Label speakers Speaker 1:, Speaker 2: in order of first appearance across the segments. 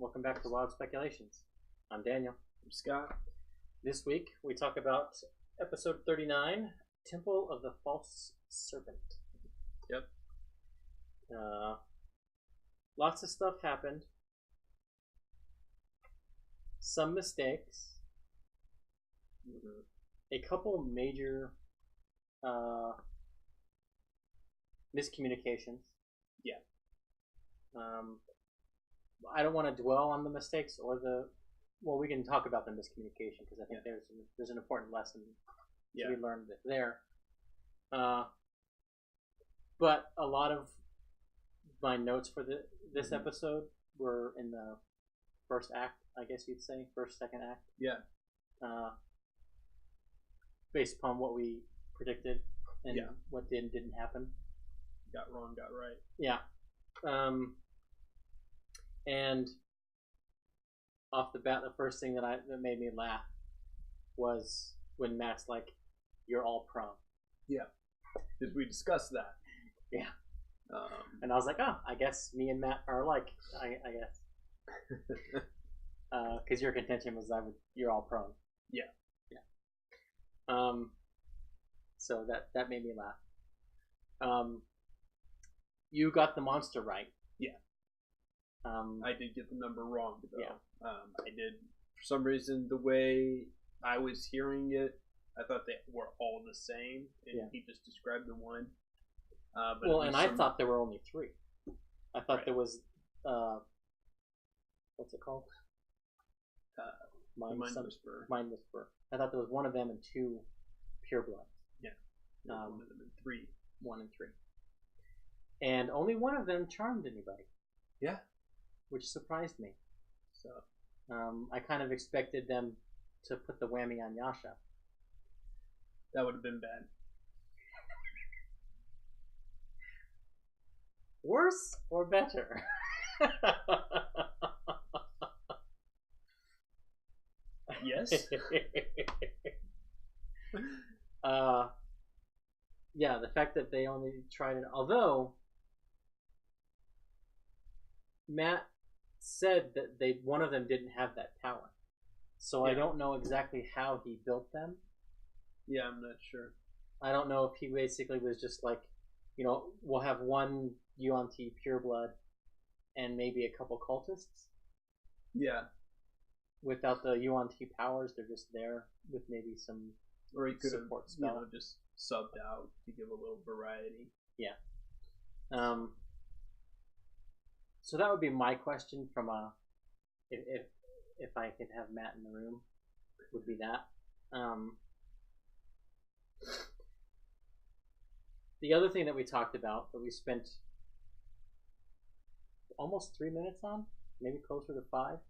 Speaker 1: Welcome back to Wild Speculations. I'm Daniel.
Speaker 2: I'm Scott.
Speaker 1: This week we talk about episode 39, Temple of the False Serpent.
Speaker 2: Yep.
Speaker 1: Lots of stuff happened. Some mistakes. A couple major miscommunications.
Speaker 2: Yeah.
Speaker 1: I don't want to dwell on the mistakes or well, we can talk about the miscommunication because I think there's an important lesson to be learned there. But a lot of my notes for this episode were in the first act, I guess you'd say, second act.
Speaker 2: Yeah.
Speaker 1: Based upon what we predicted and what did and didn't happen.
Speaker 2: Got wrong, got right.
Speaker 1: Yeah. And off the bat, the first thing that made me laugh was when Matt's like, "You're all prone."
Speaker 2: Yeah, because we discussed that.
Speaker 1: Yeah. And I was like, "Oh, I guess me and Matt are alike." I guess. Because your contention was you're all prone.
Speaker 2: Yeah.
Speaker 1: Yeah. So that made me laugh. You got the monster right.
Speaker 2: Yeah. I did get the number wrong, though.
Speaker 1: Yeah.
Speaker 2: I did, for some reason, the way I was hearing it, I thought they were all the same, and he just described the one. But
Speaker 1: well, and I thought there were only three. I thought there was, what's it called?
Speaker 2: Mind Whisperer.
Speaker 1: Mind Whisperer. I thought there was one of them and two purebloods.
Speaker 2: Yeah. One of them and three.
Speaker 1: 1 and 3. And only one of them charmed anybody.
Speaker 2: Yeah.
Speaker 1: Which surprised me.
Speaker 2: So,
Speaker 1: I kind of expected them to put the whammy on Yasha.
Speaker 2: That would have been bad.
Speaker 1: Worse or better?
Speaker 2: Yes.
Speaker 1: Yeah, the fact that they only tried it, although Matt said that one of them didn't have that power, so I don't know exactly how he built them.
Speaker 2: Yeah, I'm not sure.
Speaker 1: I don't know if he basically was just like, we'll have one UNT pureblood and maybe a couple cultists.
Speaker 2: Yeah.
Speaker 1: Without the UNT powers, they're just there with maybe some support spell.
Speaker 2: Just subbed out to give a little variety.
Speaker 1: Yeah. So that would be my question from if I could have Matt in the room, would be that. The other thing that we talked about that we spent almost 3 minutes on, maybe closer to 5,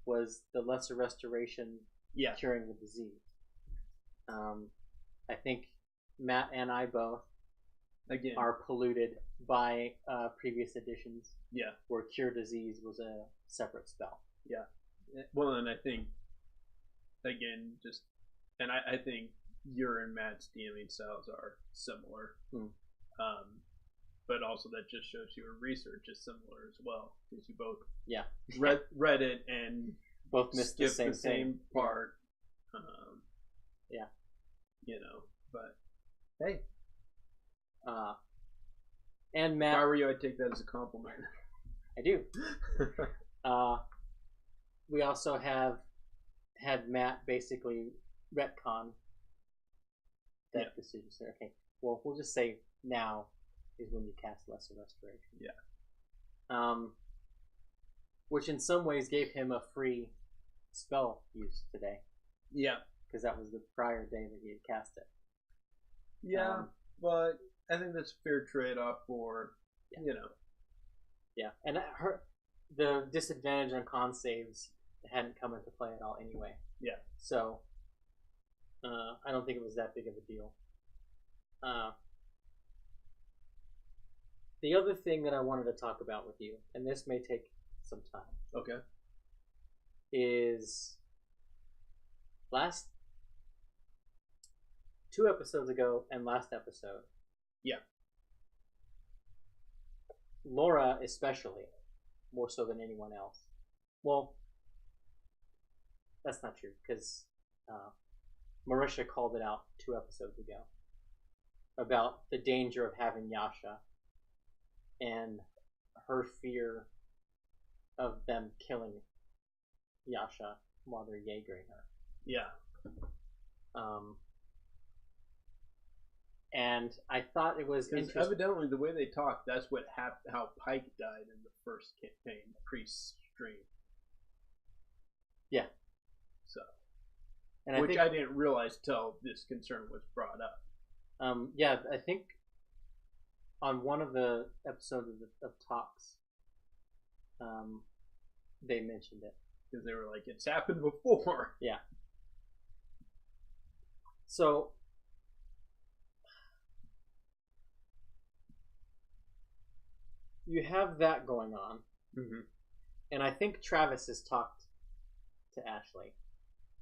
Speaker 1: was the lesser restoration curing the disease. I think Matt and I both are polluted by previous editions.
Speaker 2: Yeah. Where
Speaker 1: cure disease was a separate spell.
Speaker 2: Yeah. Well, and I think again, I think your and Matt's DMing styles are similar. But also that just shows your research is similar as well, because you both read it and
Speaker 1: both missed the same
Speaker 2: part.
Speaker 1: Yeah.
Speaker 2: But hey.
Speaker 1: And Matt,
Speaker 2: if I were you, I'd take that as a compliment.
Speaker 1: I do. We also had Matt basically retcon that decision. Okay, well, we'll just say now is when you cast Lesser Restoration.
Speaker 2: Yeah.
Speaker 1: Which in some ways gave him a free spell use today.
Speaker 2: Yeah.
Speaker 1: Because that was the prior day that he had cast it.
Speaker 2: Yeah, but I think that's a fair trade-off for,
Speaker 1: Yeah, and the disadvantage on con saves hadn't come into play at all anyway.
Speaker 2: Yeah.
Speaker 1: So, I don't think it was that big of a deal. The other thing that I wanted to talk about with you, and this may take some time.
Speaker 2: Okay.
Speaker 1: Is last 2 episodes ago and last episode.
Speaker 2: Yeah.
Speaker 1: Laura especially, more so than anyone else, Well, that's not true, because Marisha called it out 2 episodes ago about the danger of having Yasha and her fear of them killing Yasha while they're Jaegering her.
Speaker 2: Yeah.
Speaker 1: And I thought it was interesting.
Speaker 2: Evidently, the way they talked, that's what happened. How Pike died in the first campaign, pre-stream.
Speaker 1: Yeah.
Speaker 2: So,
Speaker 1: and
Speaker 2: I didn't realize till this concern was brought up.
Speaker 1: Yeah, I think on one of the episodes of Talks, they mentioned it
Speaker 2: because they were like, "It's happened before."
Speaker 1: Yeah. So. You have that going on, and I think Travis has talked to Ashley.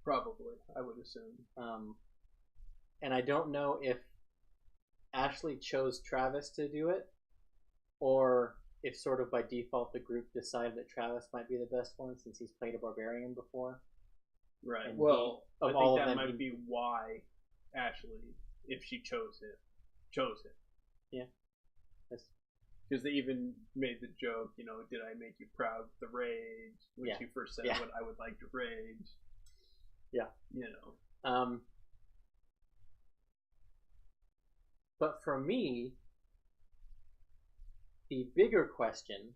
Speaker 2: Probably, I would assume.
Speaker 1: And I don't know if Ashley chose Travis to do it, or if sort of by default the group decided that Travis might be the best one since he's played a barbarian before.
Speaker 2: Right. And well, I think that might be why Ashley, if she chose him.
Speaker 1: Yeah.
Speaker 2: Because they even made the joke, did I make you proud with the rage? When she first said what I would like to rage.
Speaker 1: Yeah. But for me, the bigger question,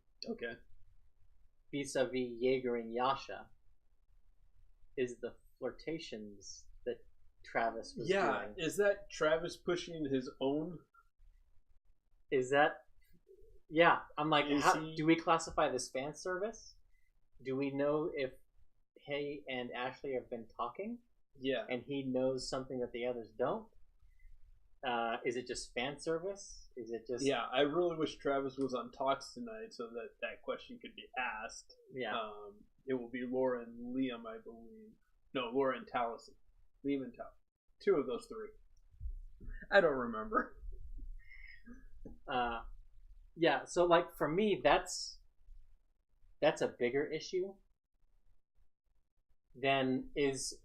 Speaker 1: vis-a-vis Jaeger and Yasha, is the flirtations that Travis was doing.
Speaker 2: Is that Travis pushing his own?
Speaker 1: Is that... Yeah, I'm like, do we classify this fan service? Do we know if Hay and Ashley have been talking?
Speaker 2: Yeah.
Speaker 1: And he knows something that the others don't? Is it just fan service? Is it just...
Speaker 2: Yeah, I really wish Travis was on Talks tonight so that question could be asked.
Speaker 1: Yeah.
Speaker 2: It will be Laura and Liam, I believe. No, Laura and Taliesin. Liam and Tal. 2 of those 3. I don't remember.
Speaker 1: Yeah, so like for me, that's a bigger issue than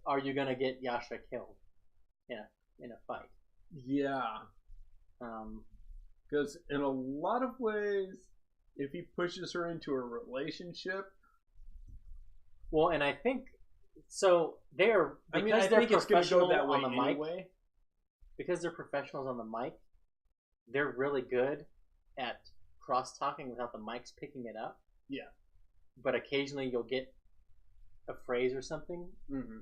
Speaker 1: are you gonna get Yasha killed in a fight?
Speaker 2: Yeah. Because in a lot of ways, if he pushes her into a relationship,
Speaker 1: well, and I think so. They're
Speaker 2: I think it's going to go that way
Speaker 1: on the
Speaker 2: anyway.
Speaker 1: Mic, because they're professionals on the mic, they're really good at cross-talking without the mics picking it up.
Speaker 2: Yeah.
Speaker 1: But occasionally you'll get a phrase or something.
Speaker 2: Mm-hmm.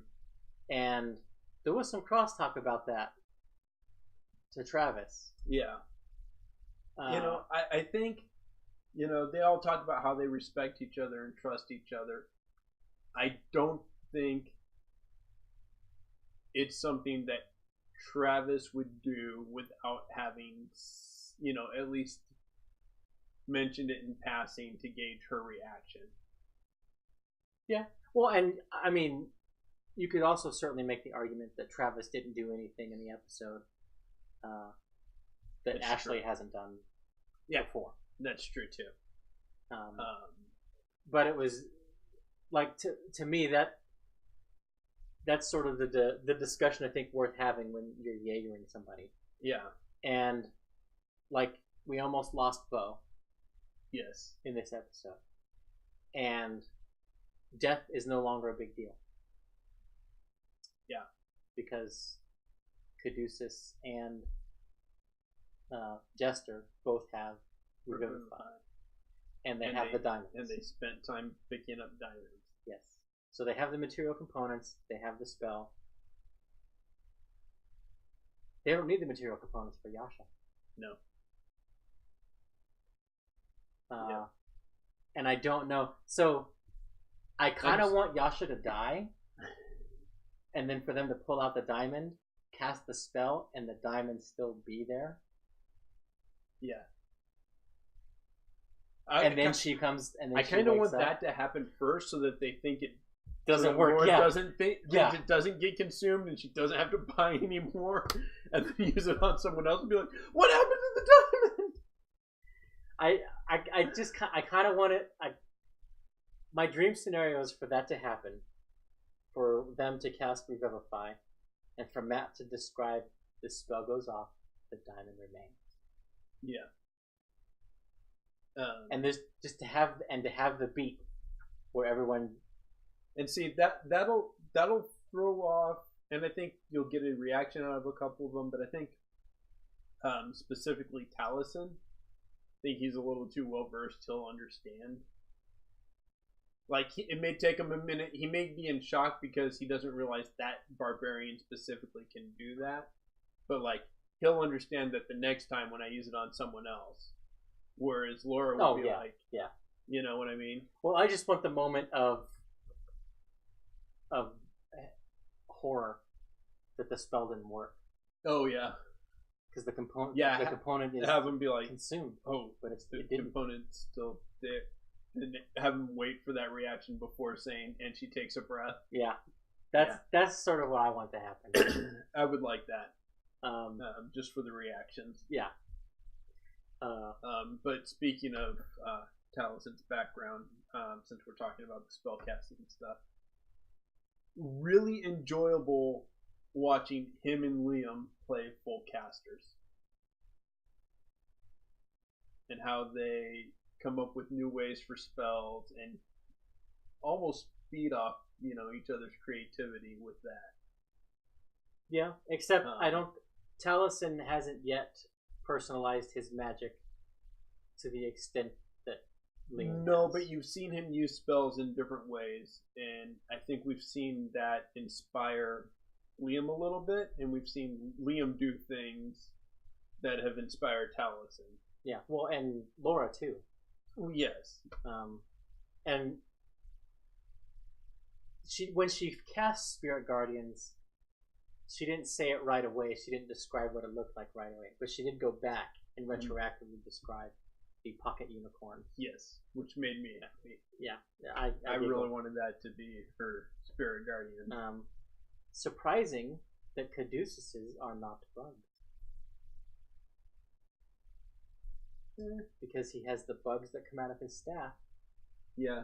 Speaker 1: And there was some crosstalk about that to Travis.
Speaker 2: Yeah. I think, they all talk about how they respect each other and trust each other. I don't think it's something that Travis would do without having, at least mentioned it in passing to gauge her reaction.
Speaker 1: Yeah. Well, and I mean, you could also certainly make the argument that Travis didn't do anything in the episode that Ashley hasn't done before.
Speaker 2: That's true too.
Speaker 1: But it was like to me that's sort of the discussion I think worth having when you're Jaegering somebody.
Speaker 2: Yeah.
Speaker 1: And like we almost lost Bo.
Speaker 2: Yes.
Speaker 1: In this episode. And death is no longer a big deal.
Speaker 2: Yeah.
Speaker 1: Because Caduceus and Jester both have Revivify. And they have the diamonds.
Speaker 2: And they spent time picking up diamonds.
Speaker 1: Yes. So they have the material components, they have the spell. They don't need the material components for Yasha.
Speaker 2: No.
Speaker 1: And I don't know. So I kind of want Yasha to die, and then for them to pull out the diamond, cast the spell, and the diamond still be there.
Speaker 2: Yeah.
Speaker 1: And then she comes, and then
Speaker 2: I kind of want that to happen first, so that they think it
Speaker 1: doesn't work. Yeah.
Speaker 2: It doesn't get consumed, and she doesn't have to buy any more, and then use it on someone else and be like, "What happened to the diamond?"
Speaker 1: I kind of want it. my dream scenario is for that to happen, for them to cast Revivify, and for Matt to describe the spell goes off, the diamond remains.
Speaker 2: Yeah.
Speaker 1: And there's just to have the beat where everyone
Speaker 2: and see that'll throw off, and I think you'll get a reaction out of a couple of them, but I think specifically Taliesin, I think he's a little too well versed. He'll understand. Like it may take him a minute. He may be in shock because he doesn't realize that barbarian specifically can do that. But like he'll understand that the next time when I use it on someone else. Whereas Laura would be like,
Speaker 1: yeah,
Speaker 2: you know what I mean?
Speaker 1: Well, I just want the moment of horror that the spell didn't work.
Speaker 2: Oh yeah,
Speaker 1: because the component,
Speaker 2: yeah,
Speaker 1: the component is
Speaker 2: have him be like
Speaker 1: consumed.
Speaker 2: Oh,
Speaker 1: but
Speaker 2: the component's still there. And have him wait for that reaction before saying, and she takes a breath.
Speaker 1: Yeah, that's sort of what I want to happen.
Speaker 2: I would like that. Just for the reactions.
Speaker 1: Yeah.
Speaker 2: But speaking of Taliesin's background, since we're talking about the spellcasting and stuff, really enjoyable watching him and Liam play full casters. And how they come up with new ways for spells and almost feed off, each other's creativity with that.
Speaker 1: Yeah, except Taliesin hasn't yet personalized his magic to the extent that Liam has.
Speaker 2: But you've seen him use spells in different ways, and I think we've seen that inspire Liam a little bit, and we've seen Liam do things that have inspired Taliesin.
Speaker 1: Yeah, well, and Laura too.
Speaker 2: Yes.
Speaker 1: And when she cast Spirit Guardians, she didn't say it right away. She didn't describe what it looked like right away. But she did go back and retroactively describe the pocket unicorn.
Speaker 2: Yes, which made me happy.
Speaker 1: Yeah.
Speaker 2: I really wanted that to be her Spirit Guardian.
Speaker 1: Surprising that Caduceus's are not bugs. Because he has the bugs that come out of his staff.
Speaker 2: Yeah.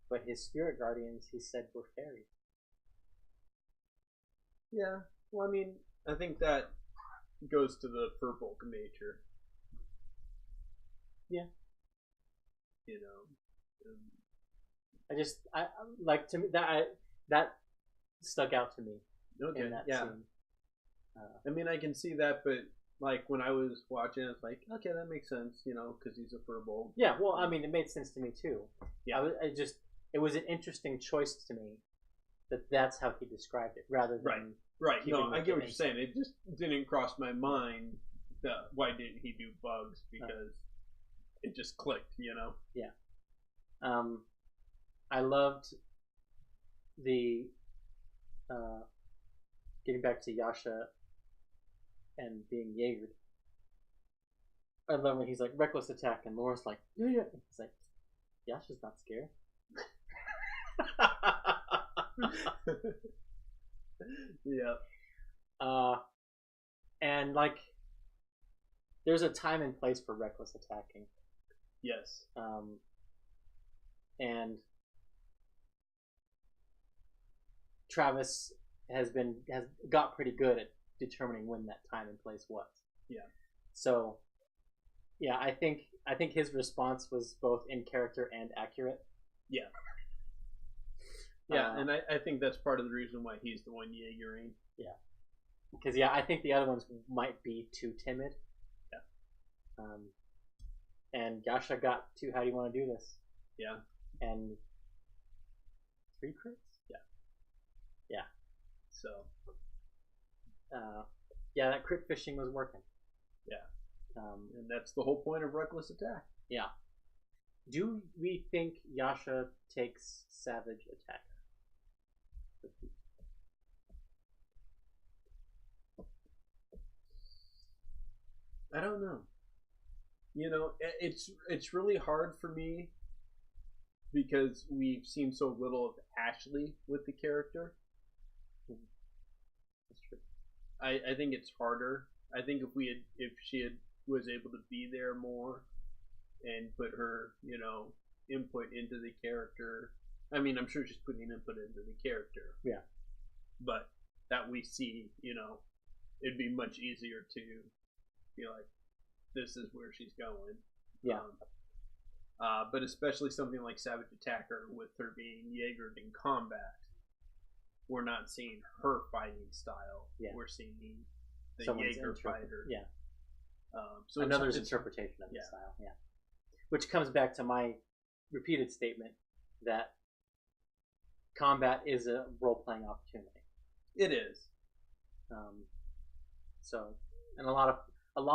Speaker 1: But his Spirit Guardians, he said, were fairies.
Speaker 2: Yeah. Well, I mean, I think that goes to the Firbolg nature.
Speaker 1: Yeah. I like to me that stuck out to me.
Speaker 2: Okay.
Speaker 1: In that scene.
Speaker 2: I mean, I can see that, but like when I was watching, it's like, okay, that makes sense, because he's a Firbolg.
Speaker 1: Yeah. Well, I mean, it made sense to me too.
Speaker 2: Yeah.
Speaker 1: It was an interesting choice to me that's how he described it, rather than
Speaker 2: right. No, I get what you're saying. It just didn't cross my mind that why didn't he do bugs, because it just clicked,
Speaker 1: Yeah. I loved the getting back to Yasha and being Jaegered. I love when he's like reckless attack and Laura's like, yeah. He's like, Yasha's not scared.
Speaker 2: Yeah.
Speaker 1: And like there's a time and place for reckless attacking.
Speaker 2: Yes.
Speaker 1: And Travis has got pretty good at determining when that time and place was.
Speaker 2: Yeah.
Speaker 1: So yeah, I think his response was both in character and accurate.
Speaker 2: Yeah. Yeah, and I think that's part of the reason why he's the one Jaegering.
Speaker 1: Yeah. Because I think the other ones might be too timid.
Speaker 2: Yeah.
Speaker 1: And Yasha got to how do you want to do this?
Speaker 2: Yeah.
Speaker 1: And 3 crits?
Speaker 2: Yeah.
Speaker 1: Yeah.
Speaker 2: So.
Speaker 1: Yeah, that crit fishing was working.
Speaker 2: Yeah. And that's the whole point of reckless attack.
Speaker 1: Yeah. Do we think Yasha takes savage attack?
Speaker 2: I don't know. It's really hard for me because we've seen so little of Ashley with the character.
Speaker 1: That's true.
Speaker 2: I think it's harder. I think if she was able to be there more and put her, input into the character, I mean, I'm sure she's putting input into the character.
Speaker 1: Yeah.
Speaker 2: But that we see, it'd be much easier to be like, this is where she's going.
Speaker 1: Yeah.
Speaker 2: But especially something like Savage Attacker, with her being Jaegered in combat, we're not seeing her fighting style.
Speaker 1: Yeah.
Speaker 2: We're seeing the
Speaker 1: Someone's
Speaker 2: Jaeger fighter.
Speaker 1: Yeah.
Speaker 2: So
Speaker 1: another's interpretation of the style. Yeah. Which comes back to my repeated statement that combat is a role-playing opportunity.
Speaker 2: It is.
Speaker 1: And a lot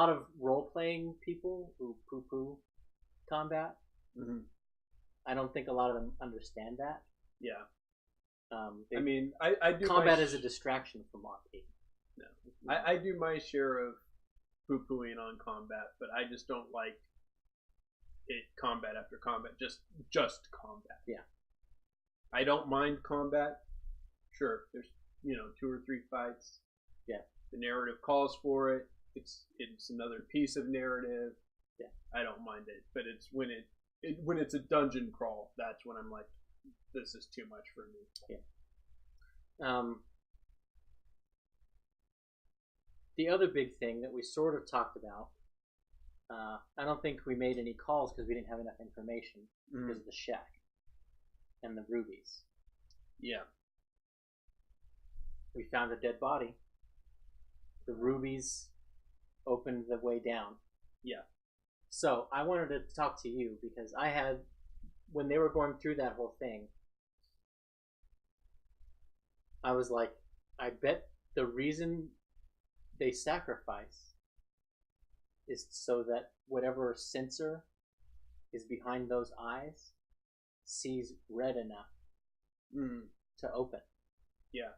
Speaker 1: of role-playing people who poo-poo combat,
Speaker 2: mm-hmm.
Speaker 1: I don't think a lot of them understand that.
Speaker 2: Yeah. I do.
Speaker 1: Combat is a distraction from RP.
Speaker 2: No, I do my share of poo-pooing on combat, but I just don't like it combat after combat, just combat.
Speaker 1: Yeah.
Speaker 2: I don't mind combat. Sure, there's 2 or 3 fights.
Speaker 1: Yeah.
Speaker 2: The narrative calls for it. It's another piece of narrative.
Speaker 1: Yeah.
Speaker 2: I don't mind it, but it's when it's a dungeon crawl, that's when I'm like, this is too much for me.
Speaker 1: Yeah. The other big thing that we sort of talked about, I don't think we made any calls because we didn't have enough information because of the shack and the rubies.
Speaker 2: Yeah.
Speaker 1: We found a dead body. The rubies opened the way down.
Speaker 2: Yeah.
Speaker 1: So I wanted to talk to you because when they were going through that whole thing, I was like, I bet the reason they sacrifice is so that whatever sensor is behind those eyes sees red enough to open.
Speaker 2: Yeah.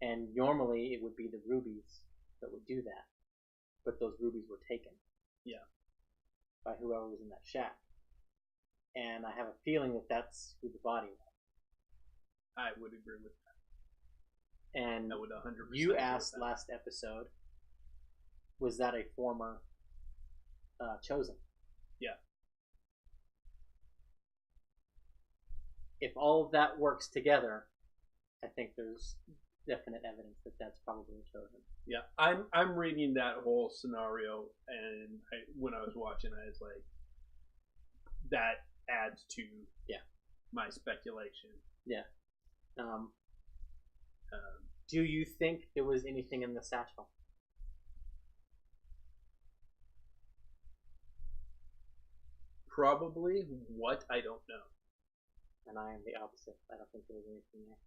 Speaker 1: And normally it would be the rubies that would do that. But those rubies were taken.
Speaker 2: Yeah.
Speaker 1: By whoever was in that shack. And I have a feeling that that's who the body was.
Speaker 2: I would agree with that.
Speaker 1: And
Speaker 2: I would 100%
Speaker 1: you asked last episode, was that a former chosen?
Speaker 2: Yeah.
Speaker 1: If all of that works together, I think there's definite evidence that that's probably a chosen.
Speaker 2: Yeah, I'm reading that whole scenario, and when I was watching, I was like, that adds to my speculation.
Speaker 1: Yeah. Do you think there was anything in the satchel?
Speaker 2: Probably. What? I don't know.
Speaker 1: And I am the opposite. I don't think there was anything there.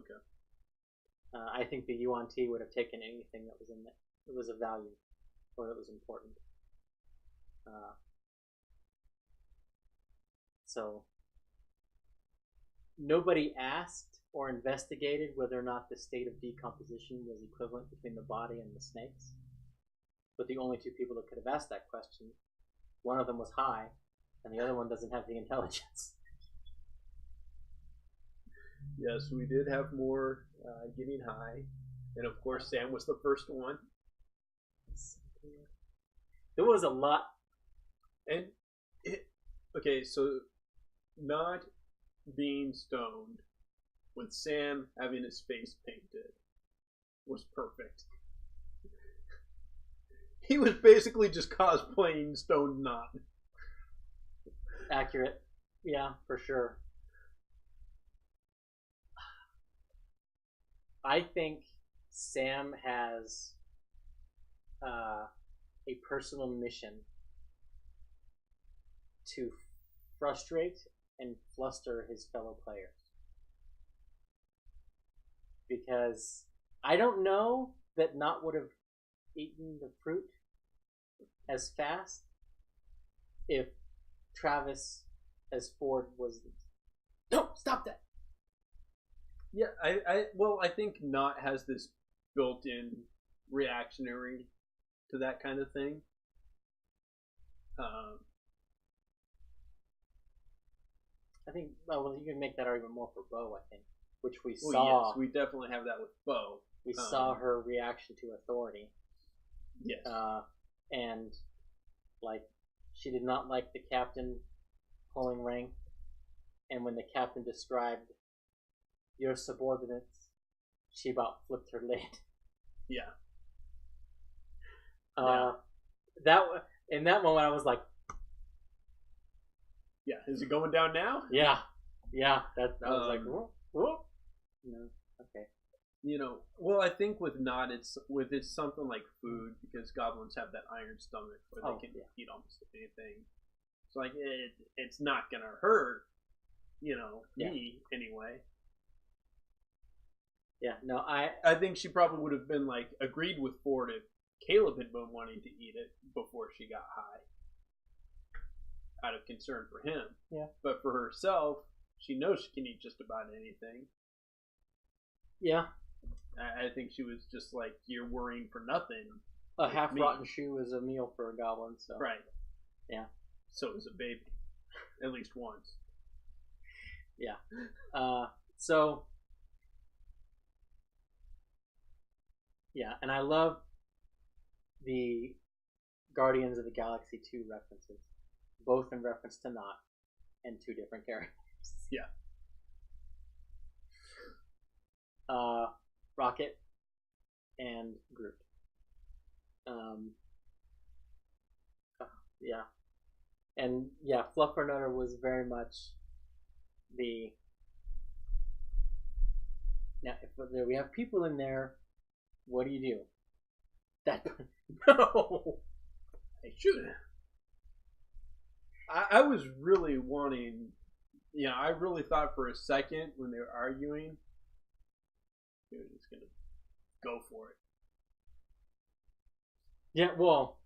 Speaker 2: Okay.
Speaker 1: I think the Yuan T would have taken anything that was in it. It was of value, or that was important. So nobody asked or investigated whether or not the state of decomposition was equivalent between the body and the snakes. But the only 2 people that could have asked that question, one of them was high, and the other one doesn't have the intelligence.
Speaker 2: Yes, we did have more getting high, and of course Sam was the first one.
Speaker 1: There was a lot.
Speaker 2: And okay, so not being stoned with Sam having his face painted was perfect. He was basically just cosplaying Stoned Not.
Speaker 1: Accurate. Yeah, for sure. I think Sam has a personal mission to frustrate and fluster his fellow players. Because I don't know that Not would have eaten the fruit as fast if Travis as Ford was... No, stop that!
Speaker 2: Yeah, I think Not has this built-in reactionary to that kind of thing.
Speaker 1: I think, well, you can make that argument more for Bo, I think, which we saw.
Speaker 2: Yes, we definitely have that with Bo.
Speaker 1: We saw her reaction to authority.
Speaker 2: Yes.
Speaker 1: And, like, she did not like the captain pulling rank, and when the captain described your subordinates, she about flipped her lid.
Speaker 2: Yeah.
Speaker 1: That in that moment I was like,
Speaker 2: yeah, is it going down now?
Speaker 1: yeah. That I was like, whoop. No, okay.
Speaker 2: Well, I think with it's something like food, because goblins have that iron stomach where they can eat almost anything. It's like it's not gonna hurt, me anyway.
Speaker 1: Yeah, no,
Speaker 2: I think she probably would have been like agreed with Ford if Caleb had been wanting to eat it before she got high, out of concern for him.
Speaker 1: Yeah.
Speaker 2: But for herself, she knows she can eat just about anything.
Speaker 1: Yeah.
Speaker 2: I think she was just like, you're worrying for nothing.
Speaker 1: A half-rotten shoe is a meal for a goblin, so.
Speaker 2: Right.
Speaker 1: Yeah.
Speaker 2: So is a baby. At least once.
Speaker 1: Yeah. So. Yeah, and I love the Guardians of the Galaxy 2 references. Both in reference to Not and two different characters.
Speaker 2: Yeah.
Speaker 1: Rocket and Groot. Yeah. And yeah, Fluffernutter was very much the... Now, if we have people in there, what do you do? That... No!
Speaker 2: I shoot. I was really wanting... I really thought for a second when they were arguing, they were just going to go for it.
Speaker 1: Yeah, well...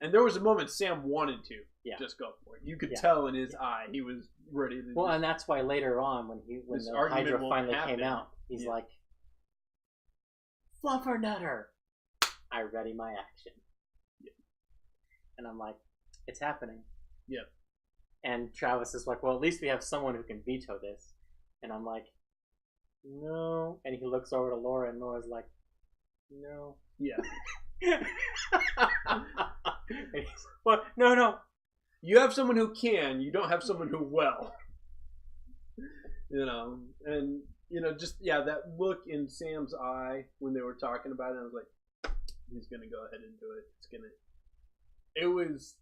Speaker 2: And there was a moment Sam wanted to just go for it. You could tell in his eye he was ready to.
Speaker 1: Well, and that's why later on, when the Hydra finally came out, he's like, "Fluffernutter, I ready my action."
Speaker 2: Yeah.
Speaker 1: And I'm like, "It's happening."
Speaker 2: Yep.
Speaker 1: And Travis is like, "Well, at least we have someone who can veto this." And I'm like, "No." And he looks over to Laura, and Laura's like, "No."
Speaker 2: Yeah.
Speaker 1: And he's, well, no.
Speaker 2: You have someone who can. You don't have someone who will. And just that look in Sam's eye when they were talking about it. I was like, he's gonna go ahead and do it. It was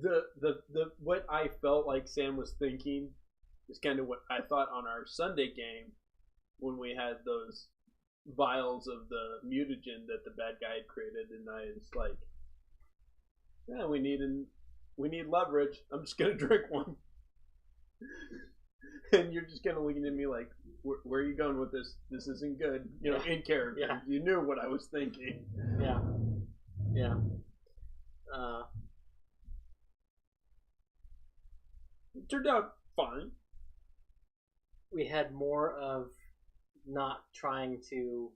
Speaker 2: the what I felt like Sam was thinking is kind of what I thought on our Sunday game when we had those vials of the mutagen that the bad guy had created, and I was like, yeah, we need leverage. I'm just gonna drink one. And you're just kind of looking at me like, where are you going with this? This isn't good. In character.
Speaker 1: Yeah.
Speaker 2: You knew what I was thinking.
Speaker 1: Yeah.
Speaker 2: It turned out fine.
Speaker 1: We had more of not trying to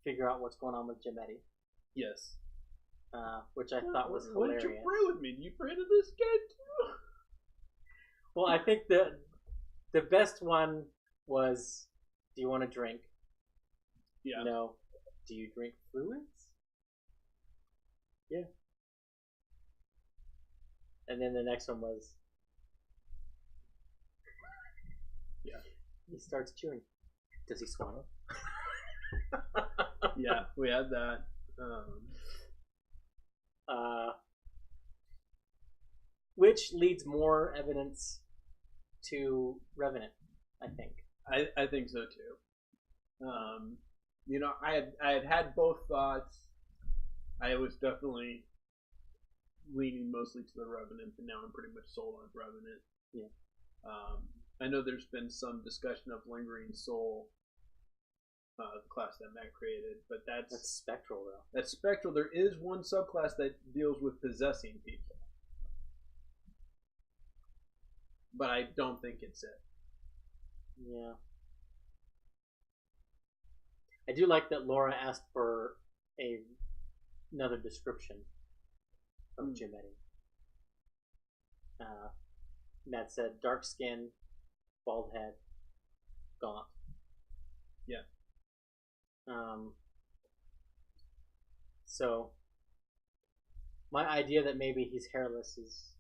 Speaker 1: figure out what's going on with Jametti.
Speaker 2: Yes.
Speaker 1: Which I thought was hilarious.
Speaker 2: Why did you pray with me? You prayed to this guy too?
Speaker 1: Well, I think the best one was, do you want to drink?
Speaker 2: Yeah.
Speaker 1: No. Do you drink fluids? Yeah. And then the next one was,
Speaker 2: yeah.
Speaker 1: He starts chewing. Does he swallow?
Speaker 2: Yeah, we had that.
Speaker 1: Which leads more evidence to Revenant, I think.
Speaker 2: I think so too. I had both thoughts. I was definitely leaning mostly to the Revenant, but now I'm pretty much sold on Revenant.
Speaker 1: Yeah.
Speaker 2: I know there's been some discussion of Lingering Soul, the class that Matt created, but that's
Speaker 1: Spectral, though.
Speaker 2: That's Spectral. There is one subclass that deals with possessing people, but I don't think it's it.
Speaker 1: Yeah. I do like that Laura asked for another description of Jametti. Matt said dark skin, bald head, gaunt.
Speaker 2: Yeah.
Speaker 1: So my idea that maybe he's hairless is,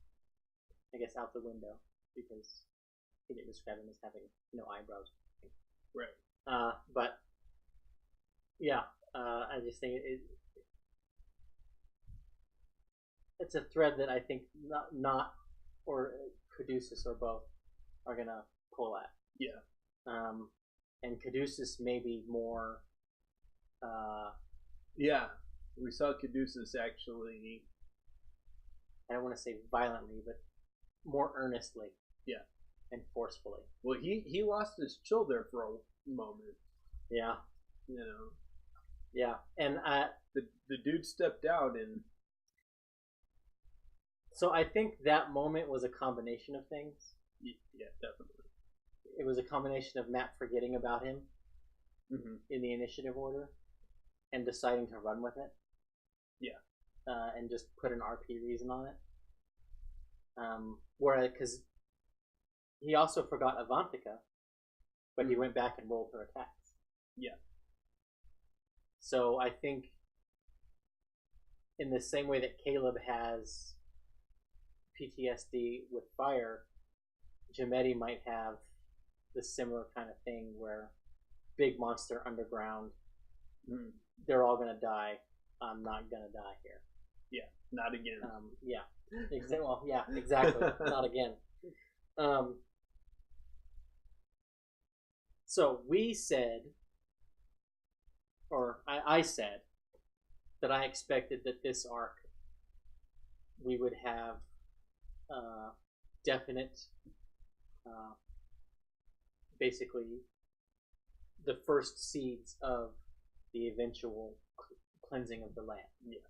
Speaker 1: I guess, out the window. because he didn't describe him as having no eyebrows.
Speaker 2: Right.
Speaker 1: But yeah, I just think it's a thread that I think not or Caduceus or both are gonna pull at.
Speaker 2: Yeah.
Speaker 1: And Caduceus maybe more.
Speaker 2: Yeah, we saw Caduceus actually.
Speaker 1: I don't want to say violently, but more earnestly.
Speaker 2: Yeah.
Speaker 1: And forcefully.
Speaker 2: Well, he lost his chill there for a moment.
Speaker 1: Yeah.
Speaker 2: You know.
Speaker 1: Yeah, and
Speaker 2: the dude stepped out, and
Speaker 1: so I think that moment was a combination of things.
Speaker 2: Yeah, definitely.
Speaker 1: It was a combination of Matt forgetting about him in the initiative order and deciding to run with it.
Speaker 2: Yeah.
Speaker 1: And just put an RP reason on it. Whereas, because he also forgot Avantika, but he went back and rolled her attacks.
Speaker 2: Yeah.
Speaker 1: So I think in the same way that Caleb has PTSD with fire, Jametti might have the similar kind of thing where big monster underground, they're all gonna die. I'm not gonna die here.
Speaker 2: Yeah, not again.
Speaker 1: Yeah, well, yeah, exactly. Not again. So we said, or I said, that I expected that this arc we would have definite, basically, the first seeds of the eventual cleansing of the land.
Speaker 2: Yeah.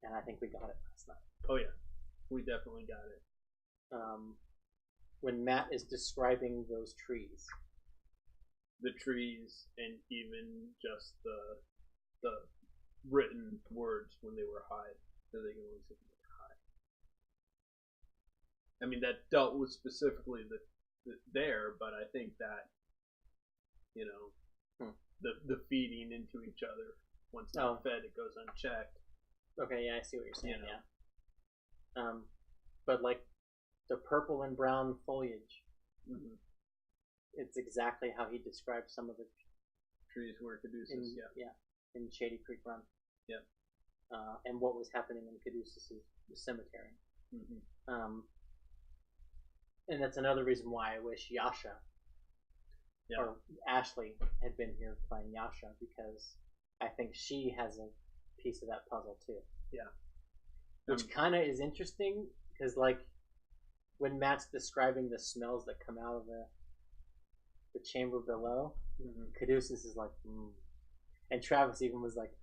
Speaker 1: And I think we got it last night.
Speaker 2: Oh, yeah. We definitely got it.
Speaker 1: When Matt is describing those trees.
Speaker 2: The trees, and even just the written words when they were high. So they can only see them high. I mean, that dealt with specifically there, but I think that, you know, the feeding into each other. Once they're fed, it goes unchecked.
Speaker 1: Okay, yeah, I see what you're saying,
Speaker 2: you know?
Speaker 1: Yeah. But like the purple and brown foliage, it's exactly how he described some of the
Speaker 2: trees were Caduceus,
Speaker 1: in Shady Creek Run.
Speaker 2: Yeah.
Speaker 1: And what was happening in Caduceus' cemetery. And that's another reason why I wish Yasha or Ashley had been here playing Yasha, because I think she has a piece of that puzzle too.
Speaker 2: Yeah.
Speaker 1: Which kind of is interesting, because like when Matt's describing the smells that come out of the chamber below, Caduceus is like, and Travis even was like,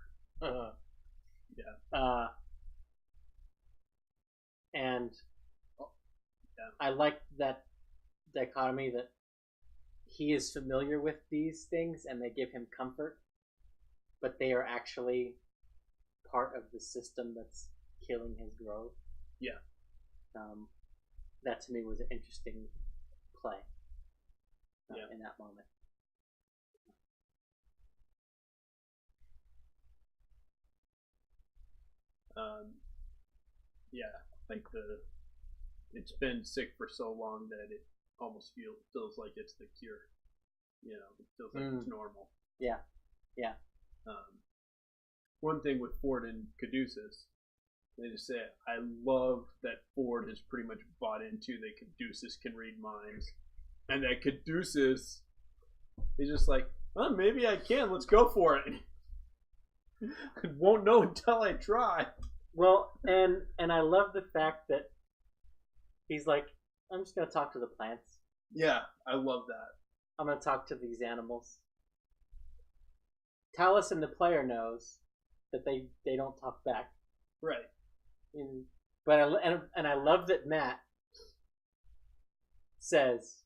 Speaker 1: and I like that dichotomy that he is familiar with these things and they give him comfort, but they are actually part of the system that's killing his growth.
Speaker 2: Yeah.
Speaker 1: That to me was an interesting play in that moment.
Speaker 2: Like it's been sick for so long that it almost feels like it's the cure. You know, it feels like it's normal.
Speaker 1: Yeah. Yeah.
Speaker 2: One thing with Ford and Caduceus, they just say, I love that Ford has pretty much bought into that Caduceus can read minds. And that Caduceus is just like, well, maybe I can. Let's go for it. I won't know until I try.
Speaker 1: Well, and I love the fact that he's like, I'm just going to talk to the plants.
Speaker 2: Yeah, I love that.
Speaker 1: I'm going to talk to these animals. Taliesin, the player, knows that they don't talk back.
Speaker 2: Right.
Speaker 1: But I love that Matt says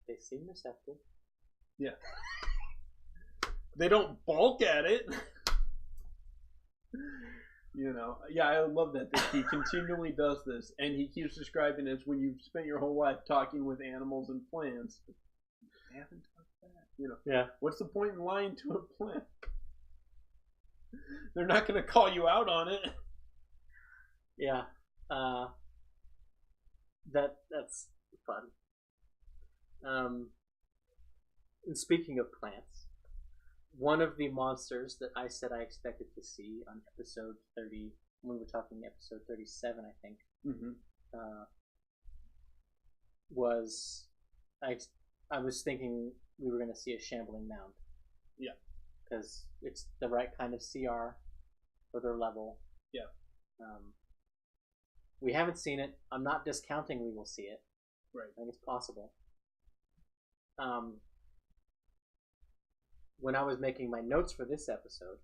Speaker 1: they seem receptive.
Speaker 2: Yeah. They don't balk at it. You know, yeah, I love that he continually does this, and he keeps describing it as when you've spent your whole life talking with animals and plants, they haven't talked back. You know,
Speaker 1: yeah. What's
Speaker 2: the point in lying to a plant? They're not going to call you out on it.
Speaker 1: Yeah, that's Fun. And speaking of plants, one of the monsters that I said I expected to see on episode 30, when we were talking episode 37, I think, was I was thinking we were going to see a Shambling Mound.
Speaker 2: Yeah.
Speaker 1: Because it's the right kind of CR for their level.
Speaker 2: Yeah.
Speaker 1: We haven't seen it. I'm not discounting we will see it.
Speaker 2: Right.
Speaker 1: I think it's possible. When I was making my notes for this episode,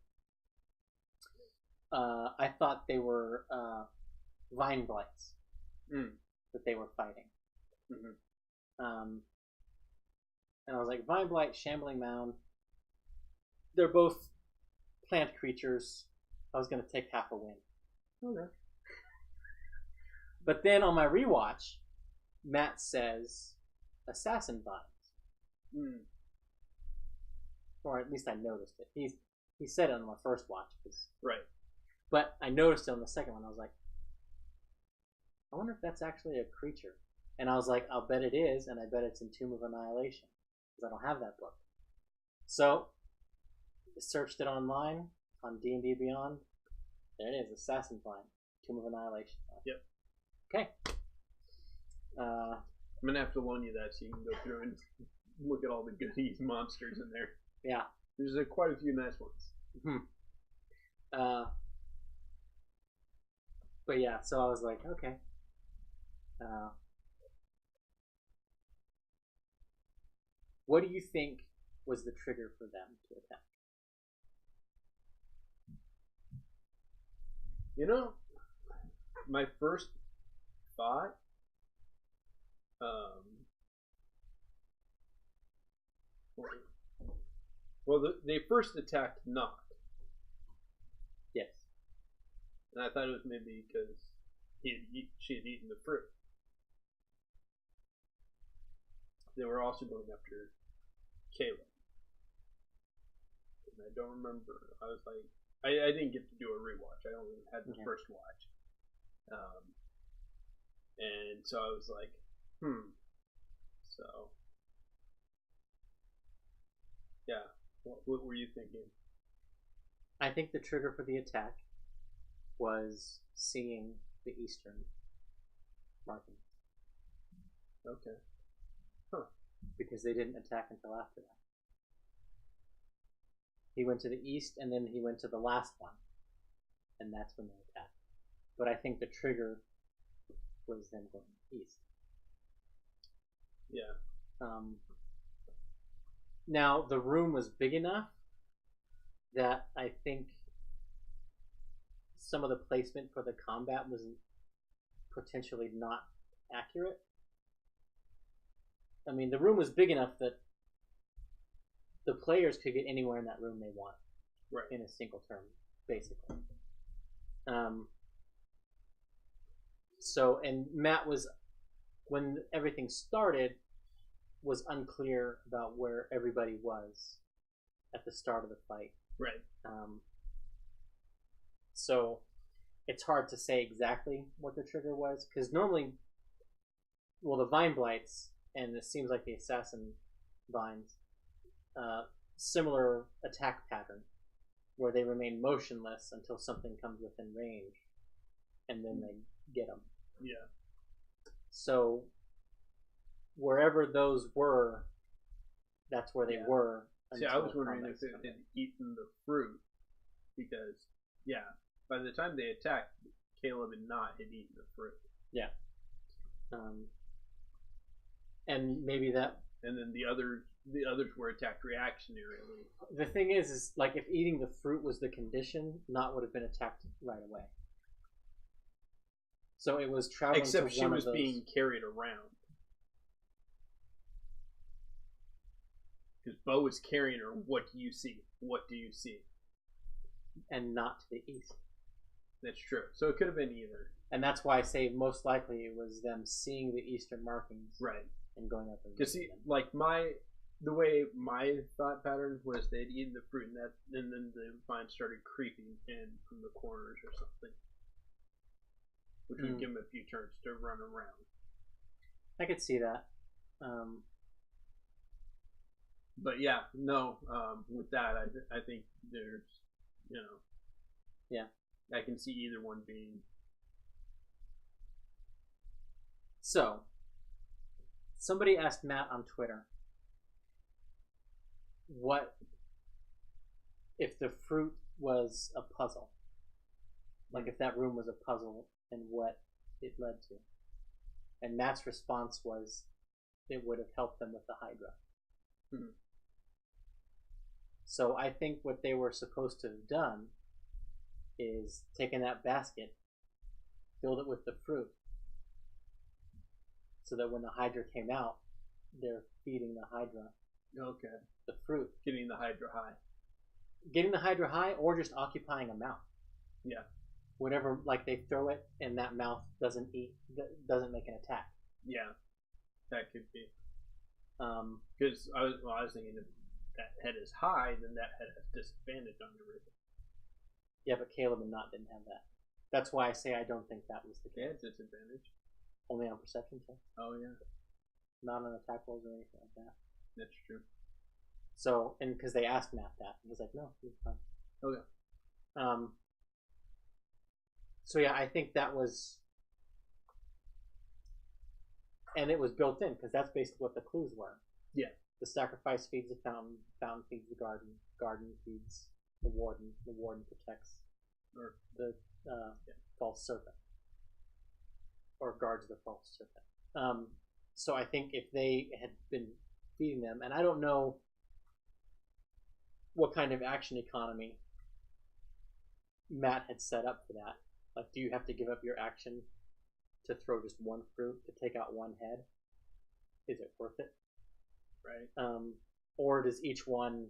Speaker 1: I thought they were vine blights that they were fighting. And I was like, vine blight, Shambling Mound. They're both plant creatures. I was going to take half a win.
Speaker 2: Okay.
Speaker 1: But then on my rewatch, Matt says assassin vines. Or at least I noticed it. He said it on my first watch.
Speaker 2: Right. But
Speaker 1: I noticed it on the second one. I was like, I wonder if that's actually a creature. And I was like, I'll bet it is, and I bet it's in Tomb of Annihilation. Because I don't have that book. So, I searched it online, on D&D Beyond. There it is, Assassin Vine, Tomb of Annihilation.
Speaker 2: Yep.
Speaker 1: Okay.
Speaker 2: I'm going to have to loan you that so you can go through and look at all the goodies monsters in there.
Speaker 1: Yeah.
Speaker 2: There's quite a few nice ones.
Speaker 1: But yeah, so I was like, okay. What do you think was the trigger for them to attack?
Speaker 2: You know, my first thought, they first attacked Noct.
Speaker 1: Yes.
Speaker 2: And I thought it was maybe because she had eaten the fruit. They were also going after Kela. And I don't remember. I was like, I didn't get to do a rewatch. I only had the first watch. And so I was like, So, yeah. What were you thinking?
Speaker 1: I think the trigger for the attack was seeing the eastern markings.
Speaker 2: Okay.
Speaker 1: Because they didn't attack until after that. He went to the east, and then he went to the last one, and that's when they attacked. But I think the trigger was them going east.
Speaker 2: Yeah.
Speaker 1: Now, the room was big enough that I think some of the placement for the combat was potentially not accurate. I mean, the room was big enough that the players could get anywhere in that room they want.
Speaker 2: Right.
Speaker 1: In a single turn, basically. So, and Matt was, when everything started, was unclear about where everybody was at the start of the fight.
Speaker 2: Right.
Speaker 1: So, it's hard to say exactly what the trigger was, because normally, well, the Vine Blights, and it seems like the Assassin Vines, similar attack pattern, where they remain motionless until something comes within range, and then they get them.
Speaker 2: Yeah.
Speaker 1: So, wherever those were, that's where they were.
Speaker 2: See, I was wondering if they had eaten the fruit, because, by the time they attacked, Caleb and Not had eaten the fruit.
Speaker 1: Yeah. And maybe that...
Speaker 2: And then the others were attacked reactionarily.
Speaker 1: The thing is like, if eating the fruit was the condition, Not would have been attacked right away. So it was traveling
Speaker 2: Except
Speaker 1: to
Speaker 2: she
Speaker 1: one
Speaker 2: was
Speaker 1: of those.
Speaker 2: being carried around. Because Bo was carrying her. What do you see? What do you see?
Speaker 1: And not to the east.
Speaker 2: That's true. So it could have been either.
Speaker 1: And that's why I say most likely it was them seeing the eastern markings.
Speaker 2: Right.
Speaker 1: And going up and
Speaker 2: because see, like the way my thought pattern was, they'd eaten the fruit and then the vine started creeping in from the corners or something, which would give them a few turns to run around.
Speaker 1: I could see that.
Speaker 2: But yeah, no. With that, I think there's, you know,
Speaker 1: Yeah.
Speaker 2: I can see either one being.
Speaker 1: So, somebody asked Matt on Twitter, what if the fruit was a puzzle? Like if that room was a puzzle and what it led to. And Matt's response was it would have helped them with the Hydra.
Speaker 2: Hmm.
Speaker 1: So I think what they were supposed to have done is taken that basket, filled it with the fruit, so that when the Hydra came out, they're feeding the Hydra
Speaker 2: Okay.
Speaker 1: the fruit.
Speaker 2: Getting the Hydra high.
Speaker 1: Getting the Hydra high or just occupying a mouth.
Speaker 2: Yeah.
Speaker 1: Whatever, like they throw it and that mouth doesn't doesn't make an attack.
Speaker 2: Yeah. That could be.
Speaker 1: Um,
Speaker 2: Because I was thinking if that head is high, then that head has disadvantage on everything.
Speaker 1: yeah, but Caleb and Not didn't have that. That's why I say I don't think that was the
Speaker 2: They
Speaker 1: case.
Speaker 2: had disadvantage.
Speaker 1: Only on perception checks,
Speaker 2: Oh yeah,
Speaker 1: not on attack rolls or anything like that.
Speaker 2: that's true.
Speaker 1: So, and because they asked Matt that, he was like, "No, he's fine."
Speaker 2: Okay.
Speaker 1: So yeah, I think that was, and it was built in because that's basically what the clues were.
Speaker 2: Yeah.
Speaker 1: The sacrifice feeds the fountain, fountain feeds the garden, garden feeds the warden protects
Speaker 2: Or
Speaker 1: the false serpent, or guards the false serpent. So I think if they had been feeding them, and I don't know what kind of action economy Matt had set up for that. Like, do you have to give up your action to throw just one fruit to take out one head? Is it worth it?
Speaker 2: right.
Speaker 1: Or does each one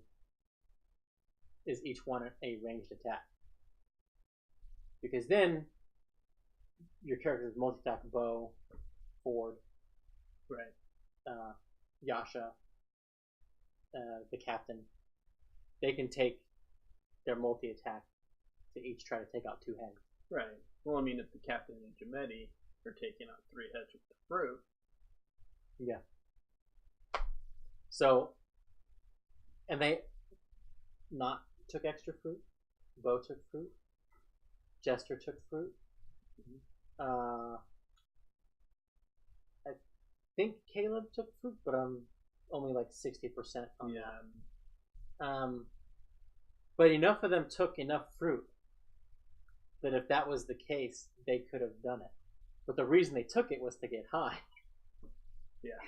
Speaker 1: a ranged attack? Because then your characters multi-attack bow, Ford,
Speaker 2: Right.
Speaker 1: Yasha, the captain. They can take their multi-attack to each try to take out two heads.
Speaker 2: Right. Well, I mean, if the captain and Jamedi are taking out 3 heads with the fruit.
Speaker 1: Yeah. So, and they not took extra fruit. Bo took fruit. Jester took fruit. I think Caleb took fruit, but I'm only like 60% on that. But enough of them took enough fruit that if that was the case, they could have done it. But the reason they took it was to get high.
Speaker 2: Yeah.